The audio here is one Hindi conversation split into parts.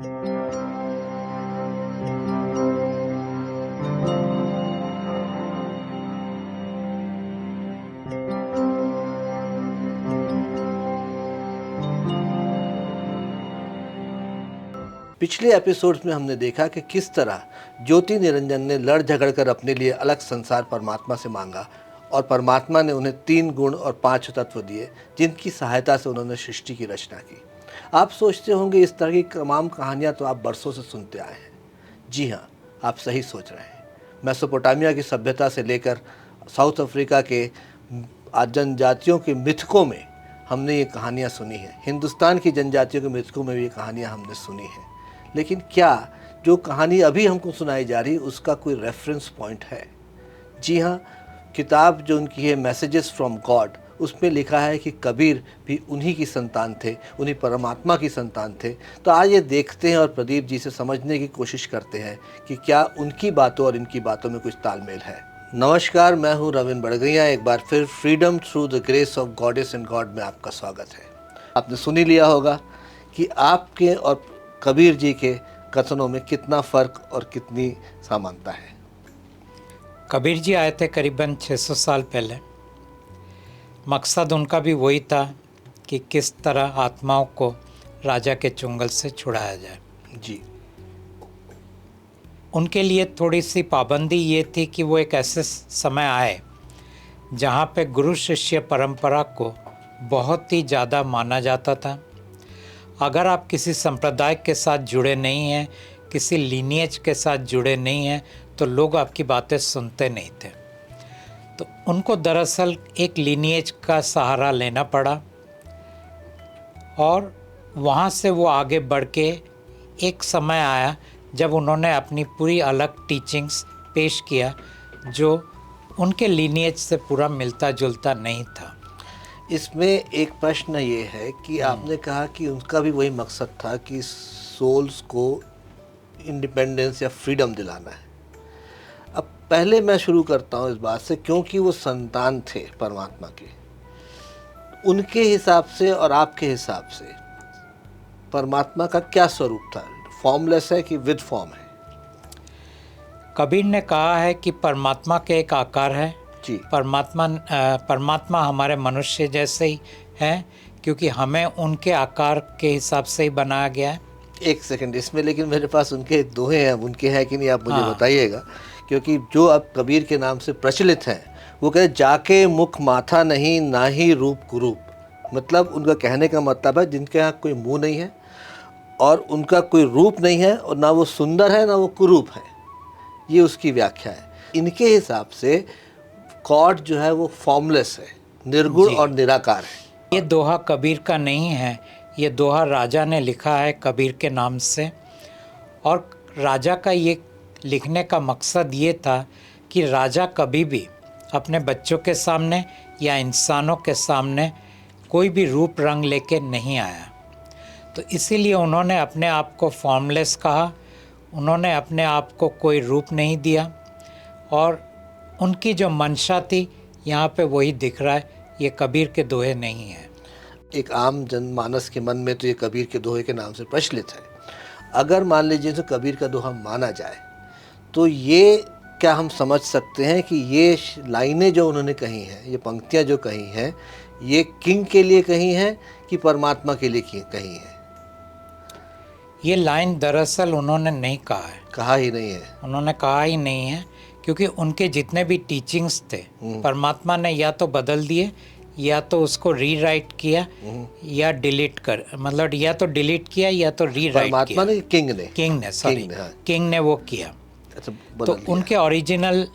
पिछले एपिसोड्स में हमने देखा कि किस तरह ज्योति निरंजन ने लड़ झगड़ कर अपने लिए अलग संसार परमात्मा से मांगा और परमात्मा ने उन्हें 3 गुण और 5 तत्व दिए जिनकी सहायता से उन्होंने सृष्टि की रचना की। आप सोचते होंगे इस तरह की तमाम कहानियाँ तो आप बरसों से सुनते आए हैं। जी हाँ, आप सही सोच रहे हैं। मेसोपोटामिया की सभ्यता से लेकर साउथ अफ्रीका के जनजातियों के मिथकों में हमने ये कहानियाँ सुनी हैं। हिंदुस्तान की जनजातियों के मिथकों में भी ये कहानियाँ हमने सुनी हैं। लेकिन क्या जो कहानी अभी हमको सुनाई जा रही है उसका कोई रेफरेंस पॉइंट है? जी हाँ, किताब जो उनकी है मैसेजेस फ्रॉम गॉड, उसमें लिखा है कि कबीर भी उन्हीं की संतान थे, उन्हीं परमात्मा की संतान थे। तो आज ये देखते हैं और प्रदीप जी से समझने की कोशिश करते हैं कि क्या उनकी बातों और इनकी बातों में कुछ तालमेल है। नमस्कार, मैं हूँ रविंद्र बड़गैया। एक बार फिर freedom through the grace of goddess and God में आपका स्वागत है। आपने सुन ही लिया होगा कि आपके और कबीर जी के कथनों में कितना फ़र्क और कितनी समानता है। कबीर जी आए थे करीबन 600 साल पहले। मकसद उनका भी वही था कि किस तरह आत्माओं को राजा के चुंगल से छुड़ाया जाए। जी, उनके लिए थोड़ी सी पाबंदी ये थी कि वो एक ऐसे समय आए जहाँ पे गुरु शिष्य परंपरा को बहुत ही ज़्यादा माना जाता था। अगर आप किसी संप्रदाय के साथ जुड़े नहीं हैं, किसी लीनिएज के साथ जुड़े नहीं हैं, तो लोग आपकी बातें सुनते नहीं थे। तो उनको दरअसल एक लीनिएज का सहारा लेना पड़ा और वहाँ से वो आगे बढ़ के एक समय आया जब उन्होंने अपनी पूरी अलग टीचिंग्स पेश किया जो उनके लीनिएज से पूरा मिलता जुलता नहीं था। इसमें एक प्रश्न ये है कि आपने कहा कि उनका भी वही मकसद था कि सोल्स को इंडिपेंडेंस या फ्रीडम दिलाना है। अब पहले मैं शुरू करता हूँ इस बात से, क्योंकि वो संतान थे परमात्मा के, उनके हिसाब से और आपके हिसाब से परमात्मा का क्या स्वरूप था? फॉर्मलेस है कि विद फॉर्म है? कबीर ने कहा है कि परमात्मा के एक आकार है। परमात्मा हमारे मनुष्य जैसे ही हैं क्योंकि हमें उनके आकार के हिसाब से ही बनाया गया है। एक सेकंड इसमें, लेकिन मेरे पास उनके दोहे हैं, उनके हैं कि नहीं आप मुझे बताइएगा, क्योंकि जो अब कबीर के नाम से प्रचलित हैं वो कहते जाके मुख माथा नहीं ना ही रूप कुरूप। मतलब उनका कहने का मतलब है जिनके यहाँ कोई मुंह नहीं है और उनका कोई रूप नहीं है और ना वो सुंदर है ना वो कुरूप है, ये उसकी व्याख्या है। इनके हिसाब से गॉड जो है वो फॉर्मलेस है, निर्गुण और निराकार है। ये दोहा कबीर का नहीं है, ये दोहा राजा ने लिखा है कबीर के नाम से। और राजा का ये लिखने का मकसद ये था कि राजा कभी भी अपने बच्चों के सामने या इंसानों के सामने कोई भी रूप रंग लेके नहीं आया। तो इसीलिए उन्होंने अपने आप को फॉर्मलेस कहा, उन्होंने अपने आप को कोई रूप नहीं दिया और उनकी जो मंशा थी यहाँ पे वही दिख रहा है। ये कबीर के दोहे नहीं है। एक आम जनमानस के मन में तो ये कबीर के दोहे के नाम से प्रचलित है। अगर मान लीजिए तो कबीर का दोहा माना जाए तो ये क्या हम समझ सकते हैं कि ये लाइनें जो उन्होंने कही हैं, ये पंक्तियाँ जो कही हैं, ये किंग के लिए कही हैं कि परमात्मा के लिए कही हैं? ये लाइन दरअसल उन्होंने नहीं कहा है। कहा ही नहीं है? उन्होंने कहा ही नहीं है क्योंकि उनके जितने भी टीचिंग्स थे परमात्मा ने या तो बदल दिए या तो उसको रीराइट किया या डिलीट कर, मतलब या तो डिलीट किया या तो रीराइट किया। परमात्मा ने, किंग ने वो किया। अच्छा, तो उनके ओरिजिनल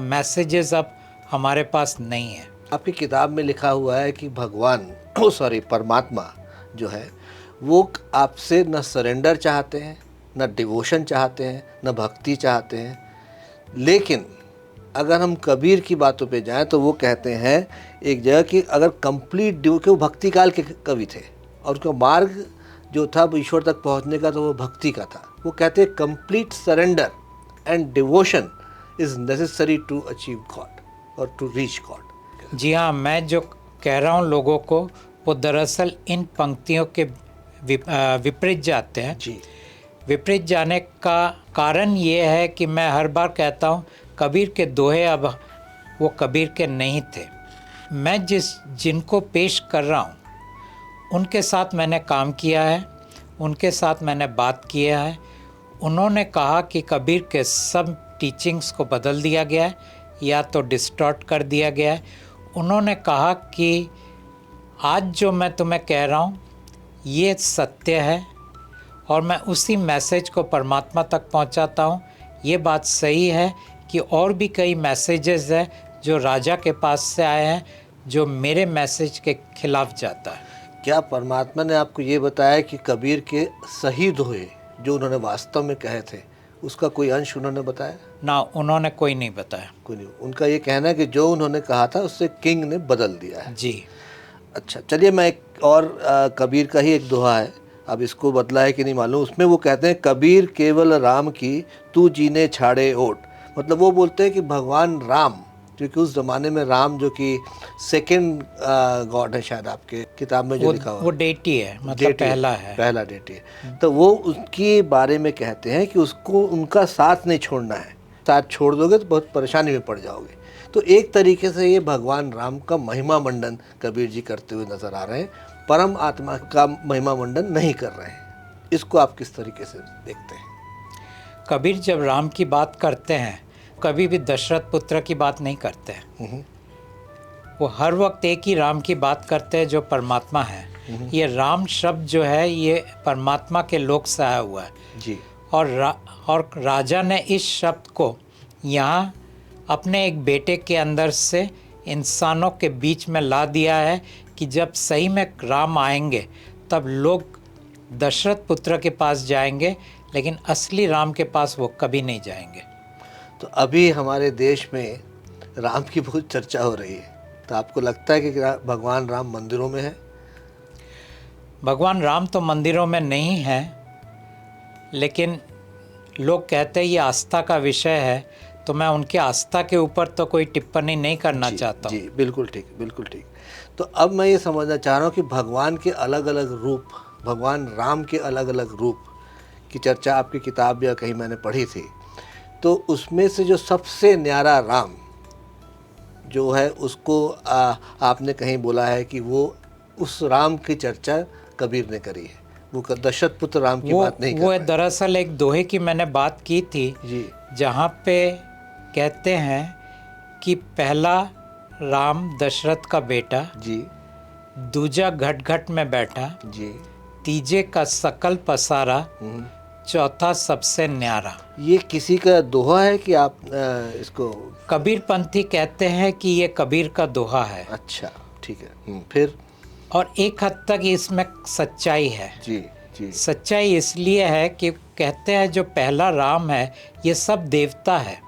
मैसेजेस अब हमारे पास नहीं है। आपकी किताब में लिखा हुआ है कि भगवान परमात्मा जो है वो आपसे न सरेंडर चाहते हैं, न डिवोशन चाहते हैं, न भक्ति चाहते हैं। लेकिन अगर हम कबीर की बातों पे जाएं तो वो कहते हैं एक जगह कि अगर कंप्लीट वो भक्ति काल के कवि थे और उसका मार्ग जो था वो ईश्वर तक पहुंचने का तो वो भक्ति का था। वो कहते हैं complete surrender and devotion is necessary to achieve God और टू रीच गॉड। जी हाँ, मैं जो कह रहा हूँ लोगों को वो दरअसल इन पंक्तियों के विपरीत जाते हैं। जी। विपरीत जाने का कारण ये है कि मैं हर बार कहता हूँ कबीर के दोहे अब वो कबीर के नहीं थे। मैं जिनको पेश कर रहा हूँ उनके साथ मैंने काम किया है, उनके साथ मैंने बात किया है। उन्होंने कहा कि कबीर के सब टीचिंग्स को बदल दिया गया है या तो डिस्टॉर्ट कर दिया गया है। उन्होंने कहा कि आज जो मैं तुम्हें कह रहा हूँ ये सत्य है और मैं उसी मैसेज को परमात्मा तक पहुँचाता हूँ। ये बात सही है कि और भी कई मैसेजेस हैं जो राजा के पास से आए हैं जो मेरे मैसेज के खिलाफ जाता है। क्या परमात्मा ने आपको ये बताया कि कबीर के सही दोहे जो उन्होंने वास्तव में कहे थे उसका कोई अंश उन्होंने बताया? ना, उन्होंने कोई नहीं बताया। कोई नहीं। उनका ये कहना है कि जो उन्होंने कहा था उससे किंग ने बदल दिया है। जी। अच्छा, चलिए मैं एक और कबीर का ही एक दोहा है, अब इसको बदला है कि नहीं मालूम। उसमें वो कहते हैं कबीर केवल राम की तू जीने छाड़े ओट। मतलब वो बोलते हैं कि भगवान राम, क्योंकि उस ज़माने में राम जो कि सेकंड गॉड है शायद आपके किताब में जो लिखा हुआ, वो डेटी है, मतलब पहला डेटी है। तो वो उसके बारे में कहते हैं कि उसको उनका साथ नहीं छोड़ना है, साथ छोड़ दोगे तो बहुत परेशानी में पड़ जाओगे। तो एक तरीके से ये भगवान राम का महिमा मंडन कबीर जी करते हुए नजर आ रहे हैं, परम आत्मा का महिमा मंडन नहीं कर रहे हैं। इसको आप किस तरीके से देखते हैं? कबीर जब राम की बात करते हैं कभी भी दशरथ पुत्र की बात नहीं करते हैं। वो हर वक्त एक ही राम की बात करते हैं जो परमात्मा है। ये राम शब्द जो है ये परमात्मा के लोक से आया हुआ है जी। और राजा ने इस शब्द को यहाँ अपने एक बेटे के अंदर से इंसानों के बीच में ला दिया है कि जब सही में राम आएंगे तब लोग दशरथ पुत्र के पास जाएंगे, लेकिन असली राम के पास वो कभी नहीं जाएंगे। तो अभी हमारे देश में राम की बहुत चर्चा हो रही है, तो आपको लगता है कि भगवान राम मंदिरों में है? भगवान राम तो मंदिरों में नहीं है, लेकिन लोग कहते हैं ये आस्था का विषय है, तो मैं उनकी आस्था के ऊपर तो कोई टिप्पणी नहीं करना चाहता हूँ। जी, बिल्कुल ठीक, बिल्कुल ठीक। तो अब मैं ये समझना चाह रहा हूँ कि भगवान के अलग अलग रूप, भगवान राम के अलग अलग रूप की चर्चा आपकी किताब या कहीं मैंने पढ़ी थी, तो उसमें से जो सबसे न्यारा राम जो है उसको आपने कहीं बोला है कि वो उस राम की चर्चा कबीर ने करी है, वो दशरथ पुत्र राम की बात नहीं कर रहे हैं। दरअसल एक दोहे की मैंने बात की थी जी, जहाँ पे कहते हैं कि पहला राम दशरथ का बेटा जी, दूजा घट घट में बैठा जी, तीजे का सकल पसारा चौथा सबसे न्यारा। ये किसी का दोहा है कि आप इसको? कबीर पंथी कहते हैं कि ये कबीर का दोहा है। अच्छा, ठीक है। फिर? और एक हद तक इसमें सच्चाई है। जी, जी। सच्चाई इसलिए है कि कहते हैं जो पहला राम है ये सब देवता है।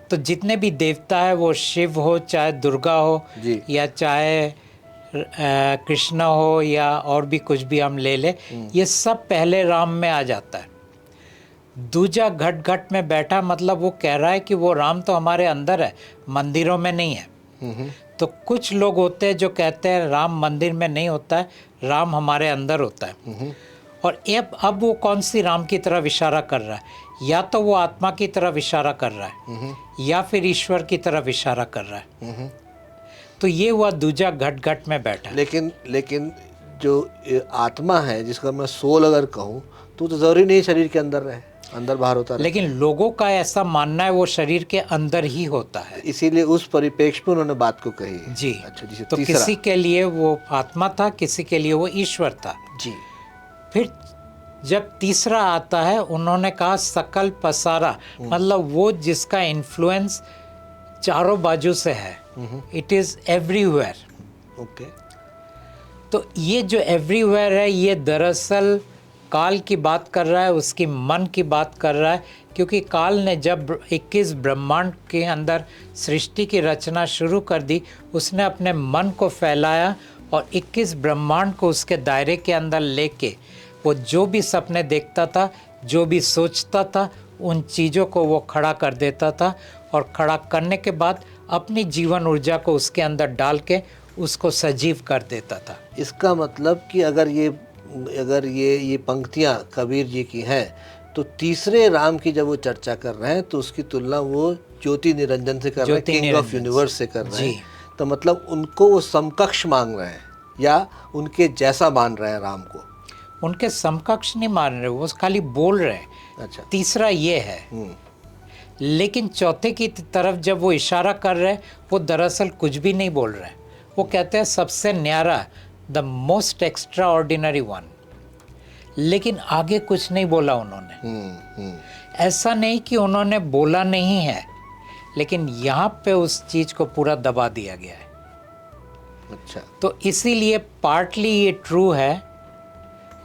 तो जितने भी देवता है वो शिव हो चाहे दुर्गा हो जी, या चाहे कृष्ण हो या और भी कुछ भी हम ले ले, ये सब पहले राम में आ जाता है। दूजा घट घट में बैठा मतलब वो कह रहा है कि वो राम तो हमारे अंदर है, मंदिरों में नहीं है। तो कुछ लोग होते हैं जो कहते हैं राम मंदिर में नहीं होता है, राम हमारे अंदर होता है। और अब वो कौन सी राम की तरफ इशारा कर रहा है? या तो वो आत्मा की तरफ इशारा कर रहा है या फिर ईश्वर की तरफ इशारा कर रहा है। तो ये हुआ दूजा घट घट में बैठा। लेकिन जो आत्मा है जिसका मैं सोल अगर कहूँ तो जरूरी नहीं शरीर के अंदर रहे, अंदर बाहर होता है। लेकिन लोगों का ऐसा मानना है वो शरीर के अंदर ही होता है, इसीलिए उस परिप्रेक्ष्य में उन्होंने बात को कही है। जी। अच्छा, तो किसी के लिए वो आत्मा था, किसी के लिए वो ईश्वर था। जी। फिर जब तीसरा आता है उन्होंने कहा सकल पसारा, मतलब वो जिसका इन्फ्लुएंस चारों बाजू से है, इट इज एवरीवेयर। ओके। तो ये जो एवरीवेयर है ये दरअसल काल की बात कर रहा है, उसकी मन की बात कर रहा है, क्योंकि काल ने जब 21 ब्रह्मांड के अंदर सृष्टि की रचना शुरू कर दी, उसने अपने मन को फैलाया और 21 ब्रह्मांड को उसके दायरे के अंदर लेके वो जो भी सपने देखता था, जो भी सोचता था, उन चीज़ों को वो खड़ा कर देता था और खड़ा करने के बाद अपनी जीवन ऊर्जा को उसके अंदर डाल के उसको सजीव कर देता था। इसका मतलब कि अगर ये अगर ये पंक्तियाँ कबीर जी की हैं, तो तीसरे राम की जब वो चर्चा कर रहे हैं तो उसकी तुलना वो ज्योति निरंजन से कर रहे हैं, ज्योति किंग ऑफ निरंजन यूनिवर्स से। से कर रहे जी। हैं। तो मतलब उनको वो समकक्ष मांग रहे हैं या उनके जैसा मान रहे हैं राम को। उनके समकक्ष नहीं मान रहे, वो खाली बोल रहे हैं। अच्छा। तीसरा ये है, लेकिन चौथे की तरफ जब वो इशारा कर रहे हैं, वो दरअसल कुछ भी नहीं बोल रहे हैं। वो कहते हैं सबसे न्यारा, the most extra ordinary one, लेकिन आगे कुछ नहीं बोला उन्होंने। ऐसा नहीं कि उन्होंने बोला नहीं है, लेकिन यहाँ पे उस चीज को पूरा दबा दिया गया है। अच्छा। तो इसीलिए पार्टली ये ट्रू है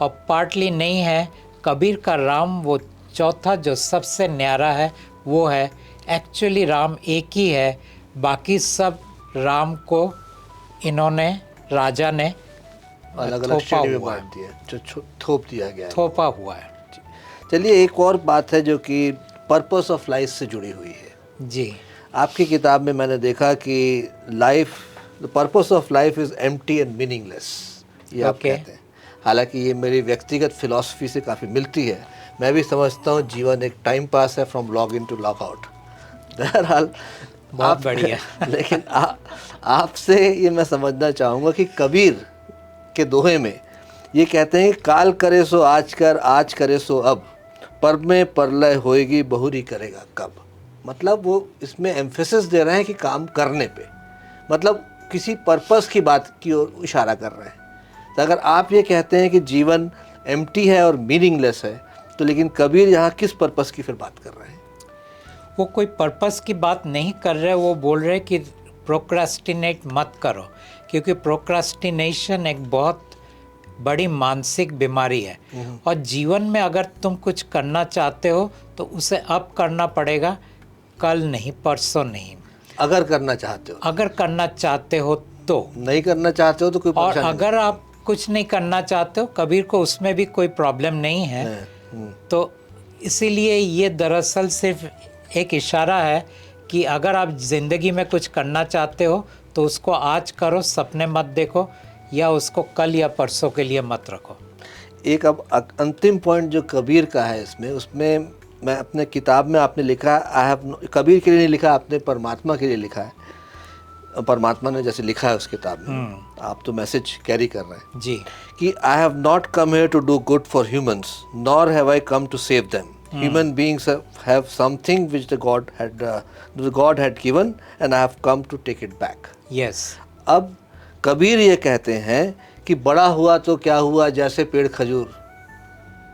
और पार्टली नहीं है। कबीर का राम वो चौथा जो सबसे न्यारा है वो है। एक्चुअली राम एक ही है, बाकी सब राम को इन्होंने, राजा ने अलग अलग श्रेणी में बांट दिया, थोप दिया गया है। थोपा हुआ है। चलिए एक और बात है जो कि पर्पस ऑफ लाइफ से जुड़ी हुई है। जी। आपकी किताब में मैंने देखा कि life, the purpose of life is empty and meaningless, ये आप कहते हैं। हालांकि ये मेरी व्यक्तिगत फिलॉसफी से काफ़ी मिलती है। मैं भी समझता हूँ जीवन एक टाइम पास है, from log in to log out. बहरहाल बहुत बढ़िया। लेकिन आपसे ये मैं समझना चाहूँगा कि कबीर के दोहे में ये कहते हैं, काल करे सो आज कर, आज करे सो अब, पर में परलय होएगी बहुरी करेगा कब। मतलब वो इसमें एम्फेसिस दे रहे हैं कि काम करने पे, मतलब किसी पर्पस की बात की ओर इशारा कर रहे हैं। तो अगर आप ये कहते हैं कि जीवन एम्प्टी है और मीनिंगलेस है, तो लेकिन कबीर यहाँ किस पर्पस की फिर बात कर रहे हैं? वो कोई पर्पस की बात नहीं कर रहे, वो बोल रहे कि प्रोक्रास्टिनेट मत करो, क्योंकि प्रोक्रास्टिनेशन एक बहुत बड़ी मानसिक बीमारी है। और जीवन में अगर तुम कुछ करना चाहते हो तो उसे अब करना पड़ेगा, कल नहीं, परसों नहीं। अगर करना चाहते हो, अगर करना चाहते हो तो, नहीं करना चाहते हो तो कोई और परेशानी अगर आप कुछ नहीं करना चाहते हो, कबीर को उसमें भी कोई प्रॉब्लम नहीं है। तो इसीलिए ये दरअसल सिर्फ एक इशारा है कि अगर आप ज़िंदगी में कुछ करना चाहते हो तो उसको आज करो, सपने मत देखो, या उसको कल या परसों के लिए मत रखो। एक अब अंतिम पॉइंट जो कबीर का है इसमें, उसमें मैं अपने किताब में आपने लिखा, आई हैव, कबीर के लिए नहीं लिखा आपने, परमात्मा के लिए लिखा है। परमात्मा ने जैसे लिखा है उस किताब में, आप तो मैसेज कैरी कर रहे हैं जी, कि I have not come here to do good for humans, nor have I come to save them. Human beings have something which the God had given, and I have come to take it back. Yes. अब कबीर ये कहते हैं कि बड़ा हुआ तो क्या हुआ, जैसे पेड़ खजूर,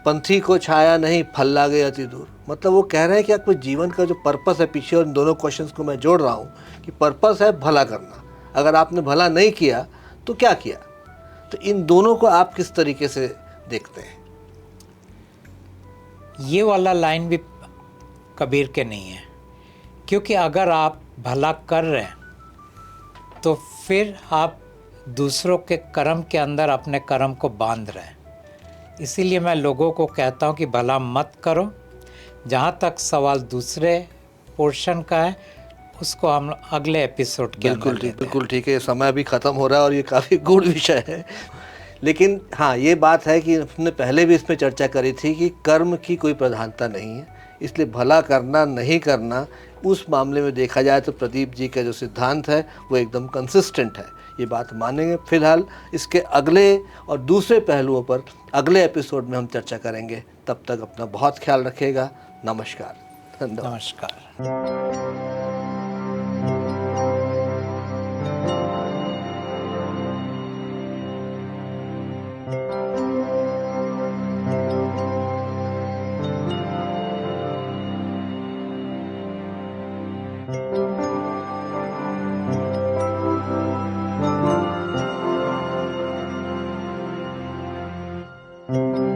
पंथी को छाया नहीं, फल लागे अति दूर। मतलब वो कह रहे हैं कि आपको जीवन का जो पर्पस है, पीछे इन दोनों क्वेश्चंस को मैं जोड़ रहा हूँ कि पर्पस है भला करना, अगर आपने भला नहीं किया तो क्या किया। तो इन दोनों को आप किस तरीके से देखते हैं? ये वाला लाइन भी कबीर के नहीं है, क्योंकि अगर आप भला कर रहे हैं तो फिर आप दूसरों के कर्म के अंदर अपने कर्म को बांध रहे हैं। इसीलिए मैं लोगों को कहता हूँ कि भला मत करो। जहाँ तक सवाल दूसरे पोर्शन का है, उसको हम अगले एपिसोड के अंदर लेते हैं। बिल्कुल ठीक है, समय भी ख़त्म हो रहा है और ये काफ़ी गूढ़ विषय है। लेकिन हाँ, ये बात है कि हमने पहले भी इसमें चर्चा करी थी कि कर्म की कोई प्रधानता नहीं है, इसलिए भला करना नहीं करना उस मामले में देखा जाए तो प्रदीप जी का जो सिद्धांत है वो एकदम कंसिस्टेंट है, ये बात मानेंगे। फिलहाल इसके अगले और दूसरे पहलुओं पर अगले एपिसोड में हम चर्चा करेंगे। तब तक अपना बहुत ख्याल रखिएगा। नमस्कार। नमस्कार। thank you